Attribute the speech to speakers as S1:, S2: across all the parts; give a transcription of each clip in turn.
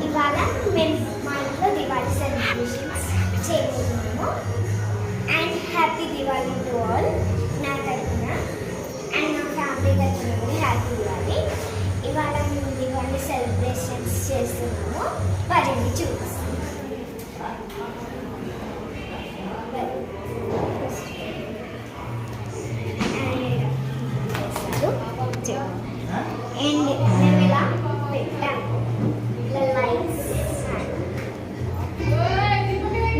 S1: ఇవాళ మేము మా ఇంట్లో దివాళీ సెలబ్రేషన్స్ చేయబోతున్నాము. And happy Diwali to all. నా తరఫున అండ్ మా ఫ్యామిలీ తరఫున కూడా హ్యాపీ దివాళీ. ఇవాళ మేము దివాళీ సెలబ్రేషన్స్ చేస్తున్నాము. పదండి చూపిస్తాం. అండ్ మేము ఇలా పెట్టాము. లైట్స్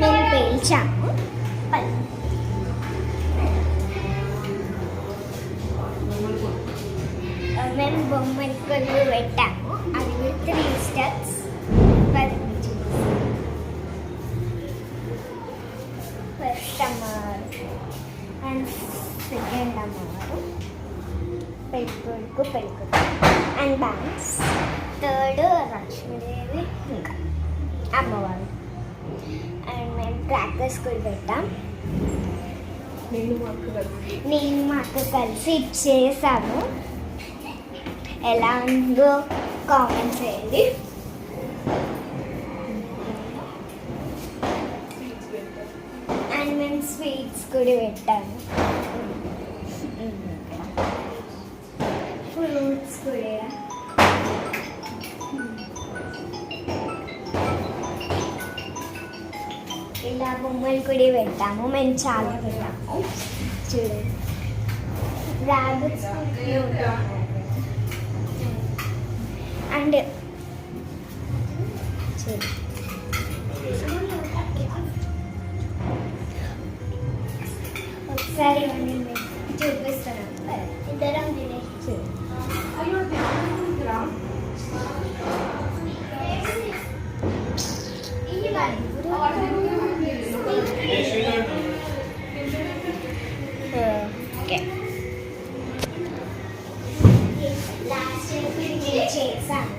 S1: మేము పేల్చాము. మేము బొమ్మలు కొన్ని పెట్టాము. అవి 3 స్టెప్స్. ఫస్ట్ అమ్మవారు అండ్ సెకండ్ అమ్మవారు, పెళ్ళికొడుకు పెళ్ళికొడుకు అండ్ బ్యాంక్స్. థర్డ్ లక్ష్మీదేవి ఇంకా అమ్మవారు. అండ్ మేము క్రాకర్స్ కూడా పెట్టాం. నేను మా అక్క కలిసి చేసాము. ఎలా ఉందో కామెంట్ చేయండి. అండ్ మేము స్వీట్స్ కూడా పెట్టాము. ఫ్రూట్స్ కూడా. ఇలా బొమ్మలు కూడా పెట్టాము. మేము చాలా పెట్టాము. చూడండి, ర్యాబిట్స్ అండ్ ఒకసారి చూపిస్తాను. ఇద్దరం తినేసి చేశాను.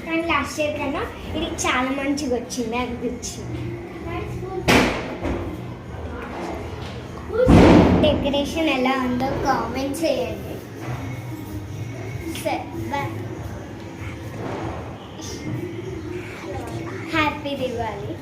S1: కానీ లాస్ట్ ఇయర్ కన్నా ఇది చాలా మంచిగా వచ్చింది అనిపించింది. డెకరేషన్ ఎలా ఉందో కామెంట్ చేయండి. హ్యాపీ దివాళీ.